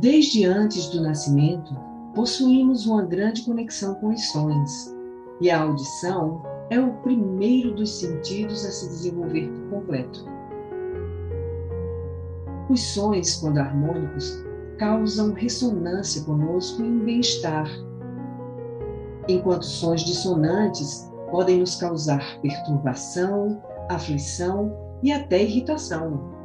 Desde antes do nascimento, possuímos uma grande conexão com os sons, e a audição é o primeiro dos sentidos a se desenvolver por completo. Os sons, quando harmônicos, causam ressonância conosco e um bem-estar, enquanto sons dissonantes podem nos causar perturbação, aflição e até irritação.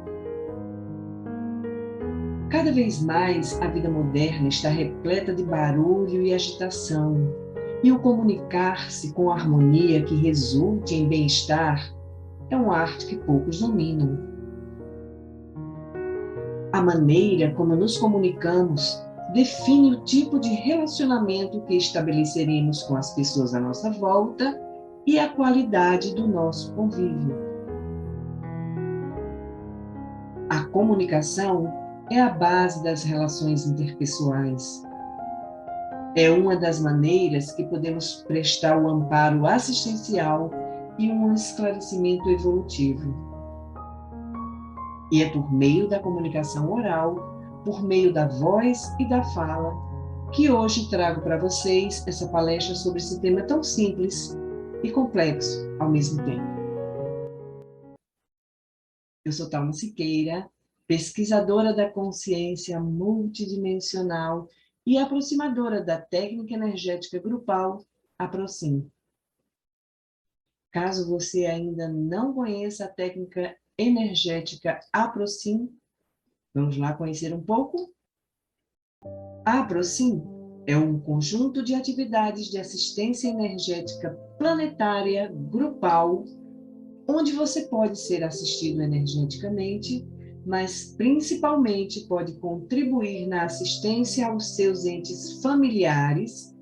Cada vez mais a vida moderna está repleta de barulho e agitação, e o comunicar-se com harmonia que resulte em bem-estar é uma arte que poucos dominam. A maneira como nos comunicamos define o tipo de relacionamento que estabeleceremos com as pessoas à nossa volta e a qualidade do nosso convívio. A comunicação é a base das relações interpessoais. É uma das maneiras que podemos prestar o amparo assistencial e um esclarecimento evolutivo. E é por meio da comunicação oral, por meio da voz e da fala, que hoje trago para vocês essa palestra sobre esse tema tão simples e complexo ao mesmo tempo. Eu sou Thalma Siqueira, pesquisadora da consciência multidimensional e aproximadora da técnica energética grupal APROCIM. Caso você ainda não conheça a técnica energética APROCIM, vamos lá conhecer um pouco? A APROCIM é um conjunto de atividades de assistência energética planetária grupal, onde você pode ser assistido energeticamente, mas principalmente pode contribuir na assistência aos seus entes familiares,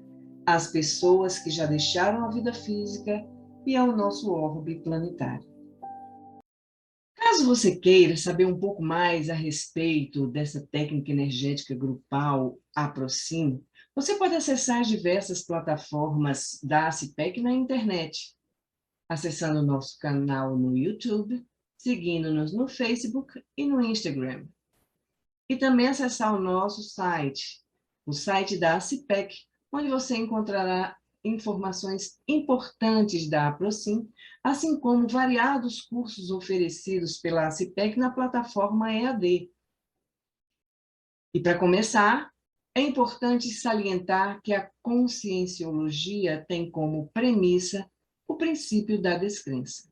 às pessoas que já deixaram a vida física e ao nosso orbe planetário. Caso você queira saber um pouco mais a respeito dessa técnica energética grupal APROCIM, você pode acessar as diversas plataformas da ACIPEC na internet, acessando o nosso canal no YouTube, seguindo-nos no Facebook e no Instagram. E também acessar o nosso site, o site da ACIPEC, onde você encontrará informações importantes da APROCIM, assim como variados cursos oferecidos pela ACIPEC na plataforma EAD. E para começar, é importante salientar que a conscienciologia tem como premissa o princípio da descrença.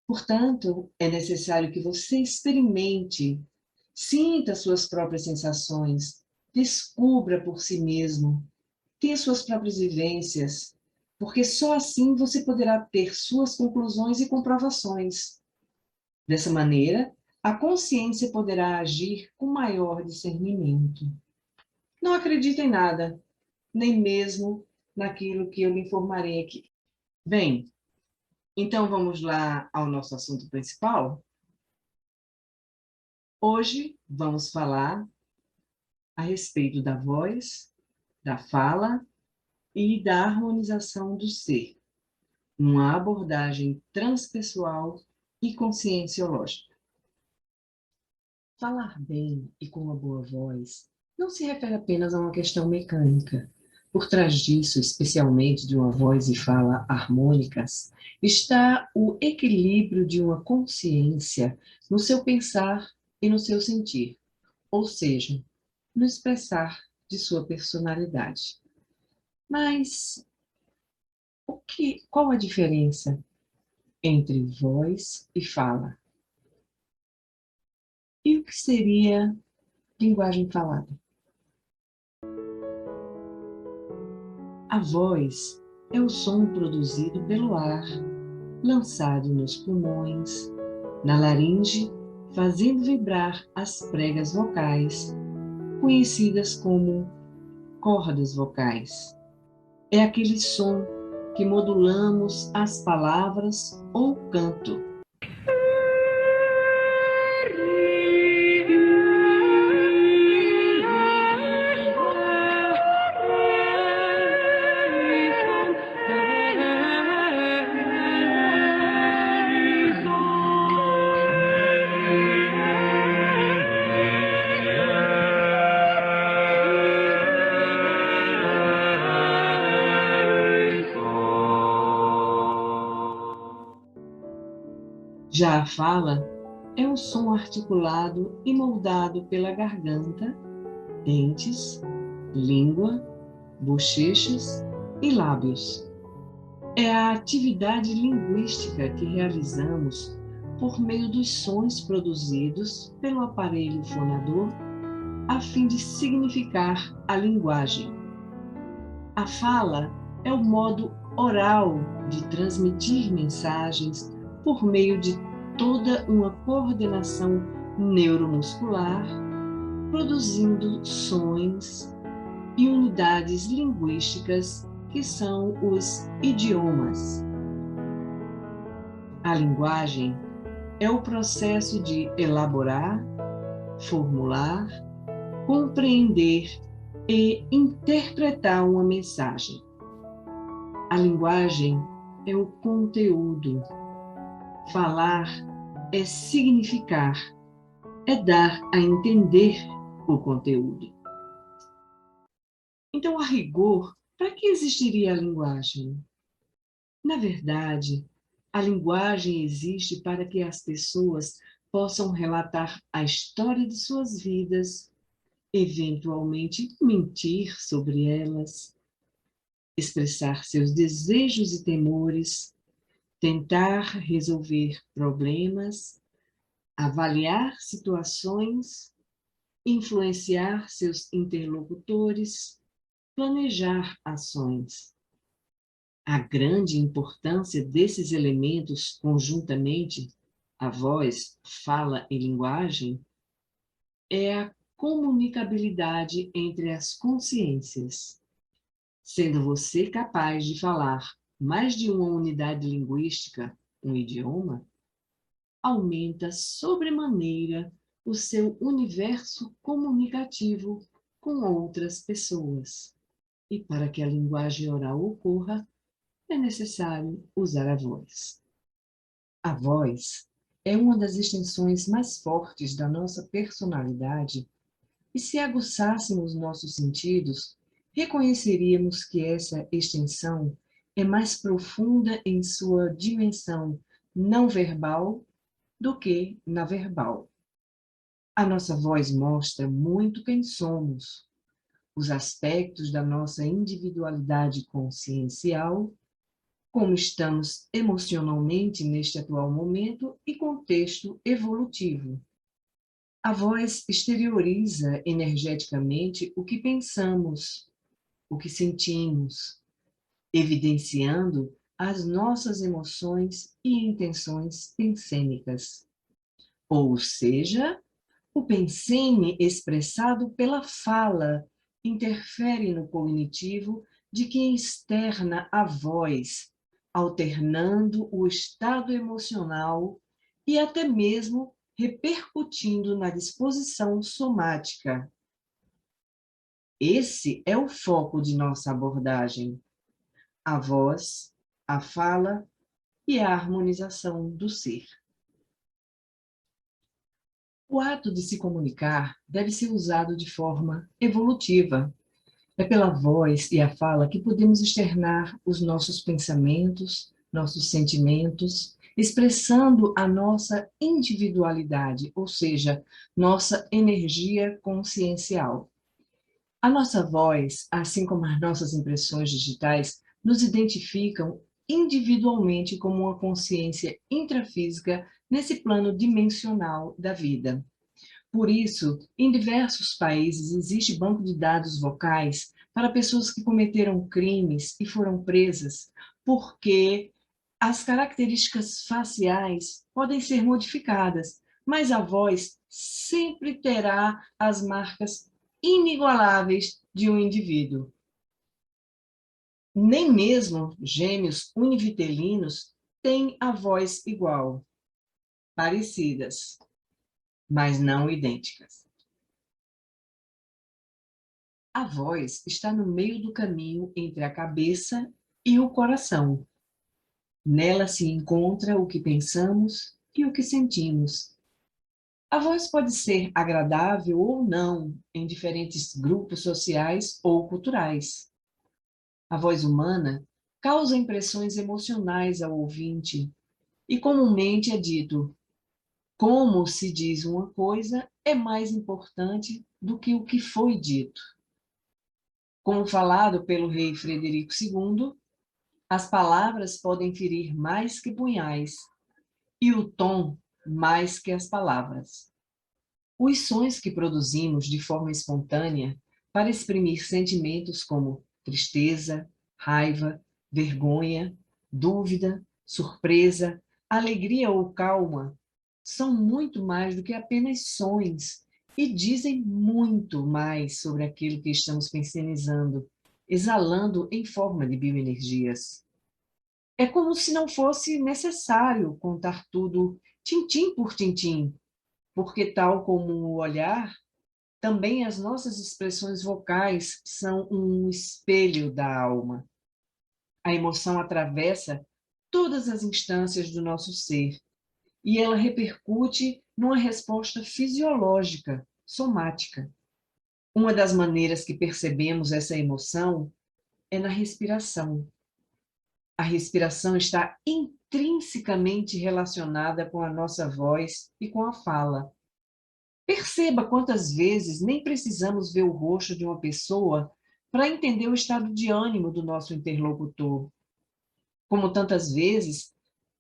Portanto, é necessário que você experimente, sinta suas próprias sensações, descubra por si mesmo, tenha suas próprias vivências, porque só assim você poderá ter suas conclusões e comprovações. Dessa maneira, a consciência poderá agir com maior discernimento. Não acredite em nada, nem mesmo naquilo que eu lhe informarei aqui. Bem, então vamos lá ao nosso assunto principal? Hoje vamos falar a respeito da voz, da fala e da harmonização do ser, numa abordagem transpessoal e conscienciológica. Falar bem e com uma boa voz não se refere apenas a uma questão mecânica. Por trás disso, especialmente de uma voz e fala harmônicas, está o equilíbrio de uma consciência no seu pensar e no seu sentir, ou seja, no expressar de sua personalidade. Mas qual a diferença entre voz e fala? E o que seria linguagem falada? A voz é o som produzido pelo ar, lançado nos pulmões, na laringe, fazendo vibrar as pregas vocais, conhecidas como cordas vocais. É aquele som que modulamos as palavras ou canto. Já a fala é um som articulado e moldado pela garganta, dentes, língua, bochechas e lábios. É a atividade linguística que realizamos por meio dos sons produzidos pelo aparelho fonador a fim de significar a linguagem. A fala é o modo oral de transmitir mensagens por meio de toda uma coordenação neuromuscular, produzindo sons e unidades linguísticas que são os idiomas. A linguagem é o processo de elaborar, formular, compreender e interpretar uma mensagem. A linguagem é o conteúdo. Falar é significar, é dar a entender o conteúdo. Então, a rigor, para que existiria a linguagem? Na verdade, a linguagem existe para que as pessoas possam relatar a história de suas vidas, eventualmente mentir sobre elas, expressar seus desejos e temores, tentar resolver problemas, avaliar situações, influenciar seus interlocutores, planejar ações. A grande importância desses elementos conjuntamente, a voz, fala e linguagem, é a comunicabilidade entre as consciências. Sendo você capaz de falar mais de uma unidade linguística, um idioma, aumenta sobremaneira o seu universo comunicativo com outras pessoas. E para que a linguagem oral ocorra, é necessário usar a voz. A voz é uma das extensões mais fortes da nossa personalidade e se aguçássemos nossos sentidos, reconheceríamos que essa extensão é mais profunda em sua dimensão não verbal do que na verbal. A nossa voz mostra muito quem somos, os aspectos da nossa individualidade consciencial, como estamos emocionalmente neste atual momento e contexto evolutivo. A voz exterioriza energeticamente o que pensamos, o que sentimos, evidenciando as nossas emoções e intenções pensênicas. Ou seja, o pensene expressado pela fala interfere no cognitivo de quem externa a voz, alternando o estado emocional e até mesmo repercutindo na disposição somática. Esse é o foco de nossa abordagem: a voz, a fala e a harmonização do ser. O ato de se comunicar deve ser usado de forma evolutiva. É pela voz e a fala que podemos externar os nossos pensamentos, nossos sentimentos, expressando a nossa individualidade, ou seja, nossa energia consciencial. A nossa voz, assim como as nossas impressões digitais, nos identificam individualmente como uma consciência intrafísica nesse plano dimensional da vida. Por isso, em diversos países existe banco de dados vocais para pessoas que cometeram crimes e foram presas, porque as características faciais podem ser modificadas, mas a voz sempre terá as marcas inigualáveis de um indivíduo. Nem mesmo gêmeos univitelinos têm a voz igual, parecidas, mas não idênticas. A voz está no meio do caminho entre a cabeça e o coração. Nela se encontra o que pensamos e o que sentimos. A voz pode ser agradável ou não em diferentes grupos sociais ou culturais. A voz humana causa impressões emocionais ao ouvinte, E comumente é dito, como se diz uma coisa é mais importante do que o que foi dito. Como falado pelo rei Frederico II, as palavras podem ferir mais que punhais, e o tom mais que as palavras. Os sons que produzimos de forma espontânea para exprimir sentimentos como tristeza, raiva, vergonha, dúvida, surpresa, alegria ou calma, são muito mais do que apenas sons e dizem muito mais sobre aquilo que estamos pensionizando, exalando em forma de bioenergias. É como se não fosse necessário contar tudo tintim por tintim, porque tal como o olhar, também as nossas expressões vocais são um espelho da alma. A emoção atravessa todas as instâncias do nosso ser e ela repercute numa resposta fisiológica, somática. Uma das maneiras que percebemos essa emoção é na respiração. A respiração está intrinsecamente relacionada com a nossa voz e com a fala. Perceba quantas vezes nem precisamos ver o rosto de uma pessoa para entender o estado de ânimo do nosso interlocutor. Como tantas vezes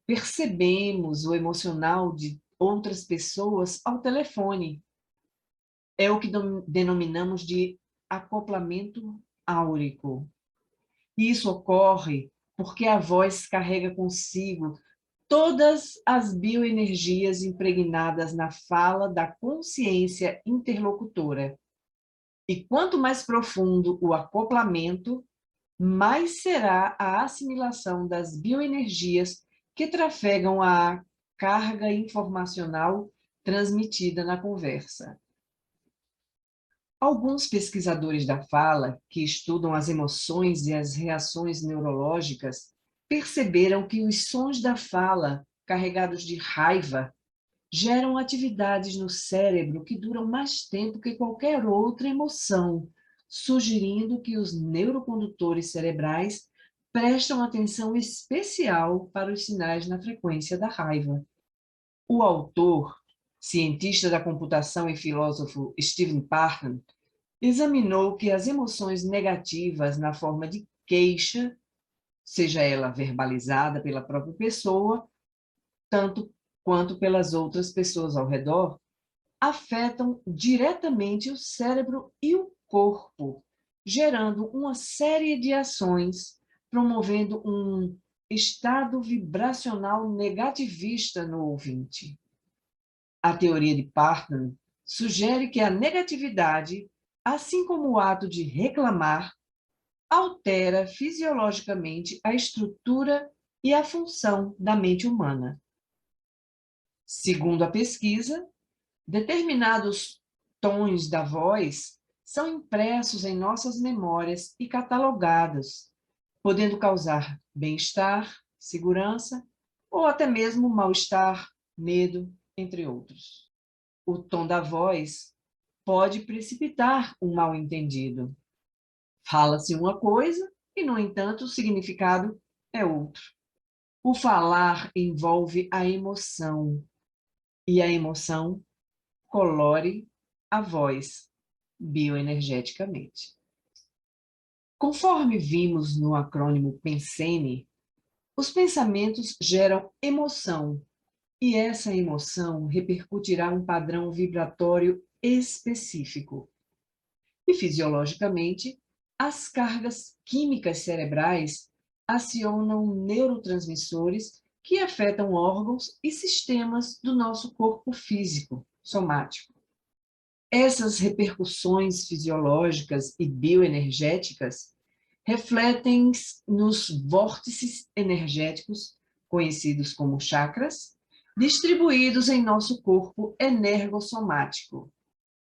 percebemos o emocional de outras pessoas ao telefone. É o que denominamos de acoplamento áurico. E isso ocorre porque a voz carrega consigo todas as bioenergias impregnadas na fala da consciência interlocutora. E quanto mais profundo o acoplamento, mais será a assimilação das bioenergias que trafegam a carga informacional transmitida na conversa. Alguns pesquisadores da fala, que estudam as emoções e as reações neurológicas, perceberam que os sons da fala, carregados de raiva, geram atividades no cérebro que duram mais tempo que qualquer outra emoção, sugerindo que os neurocondutores cerebrais prestam atenção especial para os sinais na frequência da raiva. O autor, cientista da computação e filósofo Stephen Parham, examinou que as emoções negativas na forma de queixa, seja ela verbalizada pela própria pessoa, tanto quanto pelas outras pessoas ao redor, afetam diretamente o cérebro e o corpo, gerando uma série de ações, promovendo um estado vibracional negativista no ouvinte. A teoria de Parham sugere que a negatividade, assim como o ato de reclamar, altera fisiologicamente a estrutura e a função da mente humana. Segundo a pesquisa, determinados tons da voz são impressos em nossas memórias e catalogados, podendo causar bem-estar, segurança ou até mesmo mal-estar, medo, entre outros. O tom da voz pode precipitar um mal-entendido. Fala-se uma coisa e, no entanto, o significado é outro. O falar envolve a emoção, e a emoção colore a voz bioenergeticamente. Conforme vimos no acrônimo PENSENE, os pensamentos geram emoção, e essa emoção repercutirá um padrão vibratório específico. E fisiologicamente, as cargas químicas cerebrais acionam neurotransmissores que afetam órgãos e sistemas do nosso corpo físico, somático. Essas repercussões fisiológicas e bioenergéticas refletem nos vórtices energéticos, conhecidos como chakras, distribuídos em nosso corpo energossomático,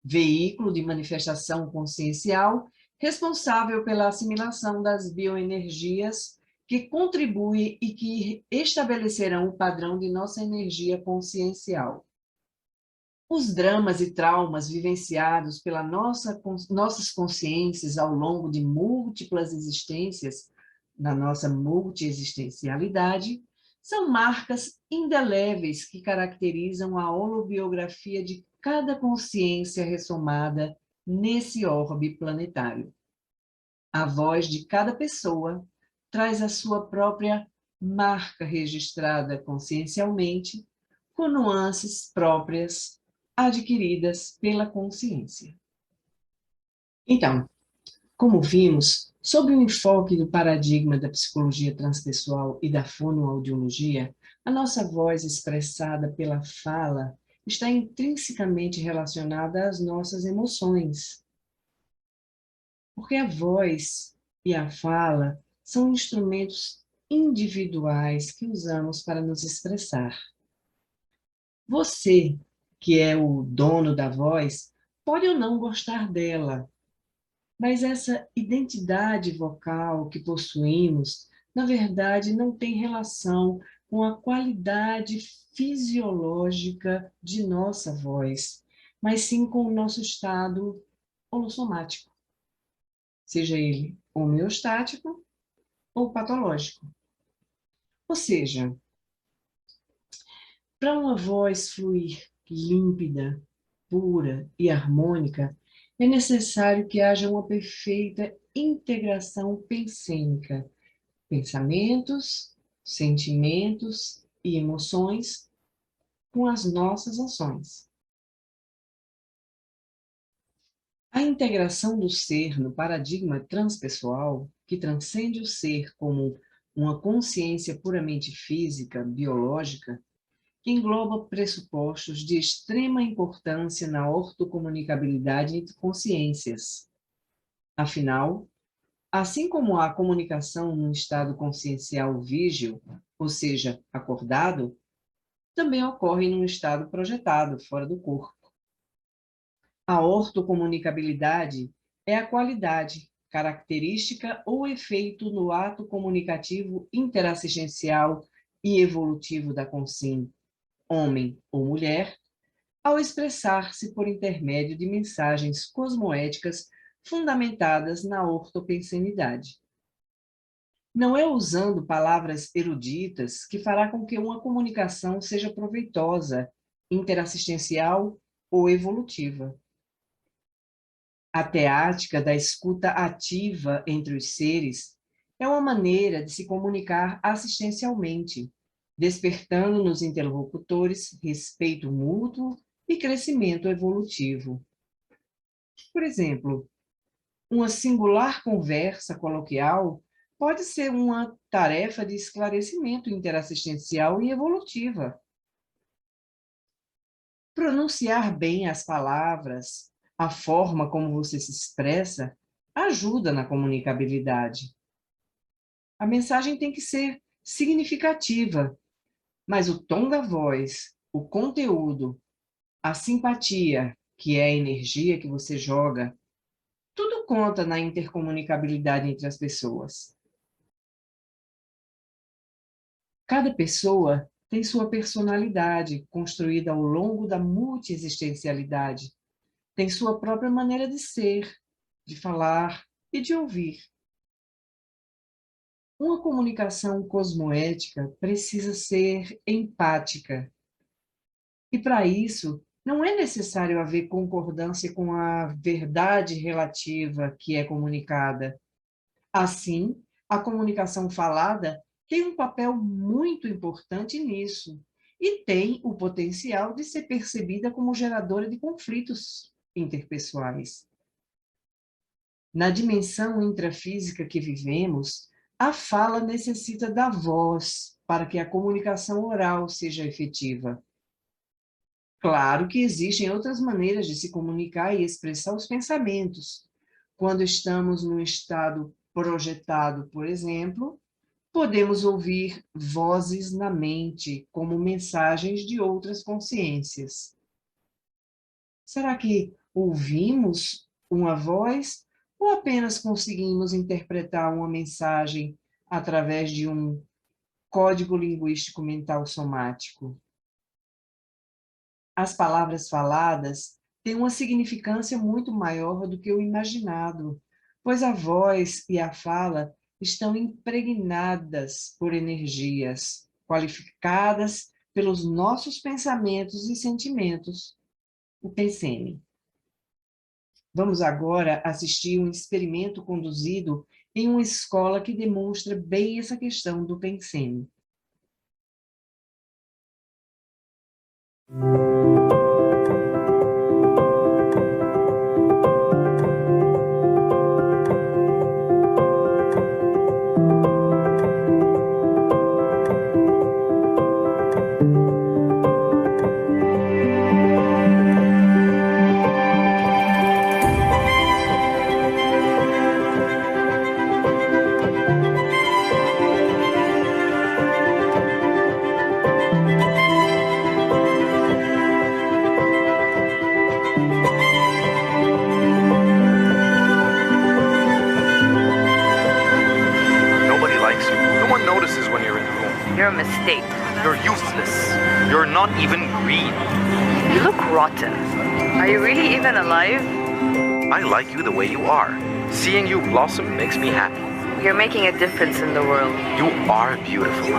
veículo de manifestação consciencial responsável pela assimilação das bioenergias que contribuem e que estabelecerão o padrão de nossa energia consciencial. Os dramas e traumas vivenciados pelas nossas consciências ao longo de múltiplas existências, na nossa multiexistencialidade, são marcas indeléveis que caracterizam a holobiografia de cada consciência ressomada nesse orbe planetário. A voz de cada pessoa traz a sua própria marca registrada consciencialmente, com nuances próprias adquiridas pela consciência. Então, como vimos, sob o enfoque do paradigma da psicologia transpessoal e da fonoaudiologia, a nossa voz expressada pela fala está intrinsecamente relacionada às nossas emoções. Porque a voz e a fala são instrumentos individuais que usamos para nos expressar. Você, que é o dono da voz, pode ou não gostar dela, mas essa identidade vocal que possuímos, na verdade, não tem relação com a qualidade fisiológica de nossa voz, mas sim com o nosso estado holossomático, seja ele homeostático ou patológico. Ou seja, para uma voz fluir límpida, pura e harmônica, é necessário que haja uma perfeita integração pensênica, pensamentos, sentimentos e emoções com as nossas ações. A integração do ser no paradigma transpessoal, que transcende o ser como uma consciência puramente física, biológica, engloba pressupostos de extrema importância na ortocomunicabilidade entre consciências. Afinal, assim como a comunicação num estado consciencial vígil, ou seja, acordado, também ocorre num estado projetado, fora do corpo. A ortocomunicabilidade é a qualidade, característica ou efeito no ato comunicativo interassistencial e evolutivo da consciência, homem ou mulher, ao expressar-se por intermédio de mensagens cosmoéticas fundamentadas na ortopensenidade. Não é usando palavras eruditas que fará com que uma comunicação seja proveitosa, interassistencial ou evolutiva. A teática da escuta ativa entre os seres é uma maneira de se comunicar assistencialmente, despertando nos interlocutores respeito mútuo e crescimento evolutivo. Por exemplo, uma singular conversa coloquial pode ser uma tarefa de esclarecimento interassistencial e evolutiva. Pronunciar bem as palavras, a forma como você se expressa, ajuda na comunicabilidade. A mensagem tem que ser significativa, mas o tom da voz, o conteúdo, a simpatia, que é a energia que você joga, tudo conta na intercomunicabilidade entre as pessoas. Cada pessoa tem sua personalidade, construída ao longo da multiexistencialidade. Tem sua própria maneira de ser, de falar e de ouvir. Uma comunicação cosmoética precisa ser empática. E para isso, não é necessário haver concordância com a verdade relativa que é comunicada. Assim, a comunicação falada tem um papel muito importante nisso e tem o potencial de ser percebida como geradora de conflitos interpessoais. Na dimensão intrafísica que vivemos, a fala necessita da voz para que a comunicação oral seja efetiva. Claro que existem outras maneiras de se comunicar e expressar os pensamentos. Quando estamos num estado projetado, por exemplo, podemos ouvir vozes na mente, como mensagens de outras consciências. Será que ouvimos uma voz ou apenas conseguimos interpretar uma mensagem através de um código linguístico mental somático? As palavras faladas têm uma significância muito maior do que o imaginado, pois a voz e a fala estão impregnadas por energias. qualificadas pelos nossos pensamentos e sentimentos, o Pensene. Vamos agora assistir um experimento conduzido em uma escola que demonstra bem essa questão do Pensene. You're a mistake. You're useless. You're not even green. You look rotten. Are you really even alive? I like you the way you are. Seeing you blossom makes me happy. You're making a difference in the world. You are beautiful.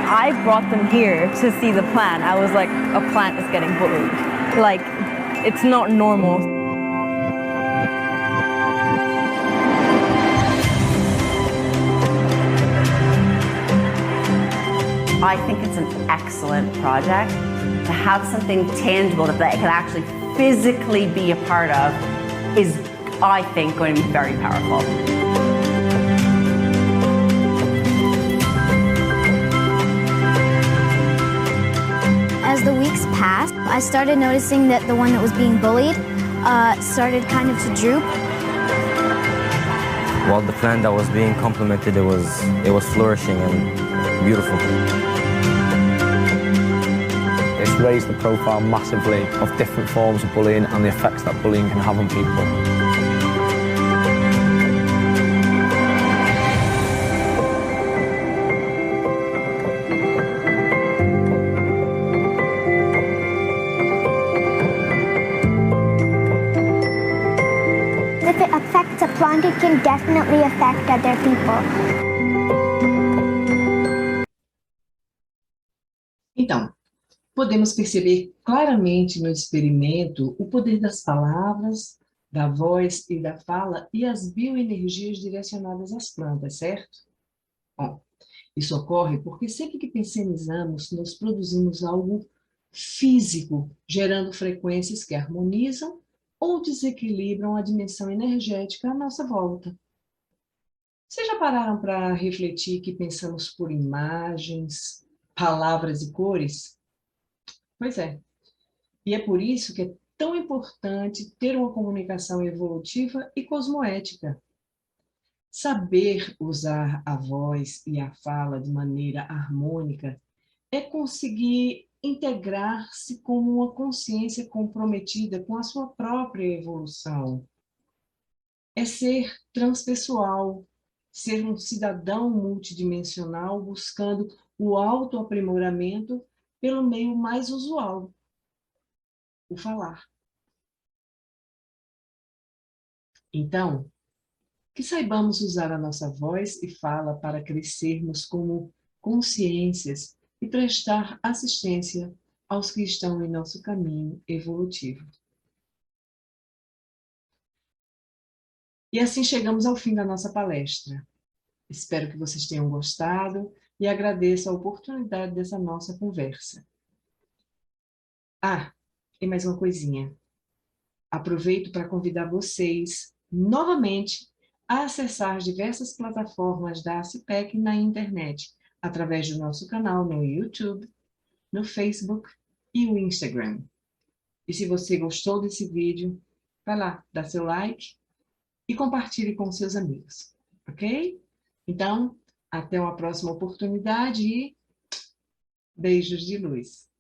I brought them here to see the plant. I was like, a plant is getting bullied. Like, it's not normal. I think it's an excellent project. To have something tangible that they can actually physically be a part of is, I think, going to be very powerful. As the weeks passed, I started noticing that the one that was being bullied started kind of to droop. While the plant that was being complimented, it was flourishing and beautiful. It's raised the profile massively of different forms of bullying and the effects that bullying can have on people. If it affects a plant, it can definitely affect other people. Então, podemos perceber claramente no experimento o poder das palavras, da voz e da fala e as bioenergias direcionadas às plantas, certo? Bom, isso ocorre porque sempre que pensionizamos, nós produzimos algo físico, gerando frequências que harmonizam ou desequilibram a dimensão energética à nossa volta. Vocês já pararam para refletir que pensamos por imagens, palavras e cores? Pois é. E é por isso que é tão importante ter uma comunicação evolutiva e cosmoética. Saber usar a voz e a fala de maneira harmônica é conseguir integrar-se como uma consciência comprometida com a sua própria evolução. É ser transpessoal, ser um cidadão multidimensional buscando o autoaprimoramento pelo meio mais usual, o falar. Então, que saibamos usar a nossa voz e fala para crescermos como consciências e prestar assistência aos que estão em nosso caminho evolutivo. E assim chegamos ao fim da nossa palestra. Espero que vocês tenham gostado e agradeço a oportunidade dessa nossa conversa. Ah, e mais uma coisinha. Aproveito para convidar vocês, novamente, a acessar diversas plataformas da ACIPEC na internet, através do nosso canal no YouTube, no Facebook e o Instagram. E se você gostou desse vídeo, vai lá, dá seu like e compartilhe com seus amigos, ok? Então, até uma próxima oportunidade e beijos de luz.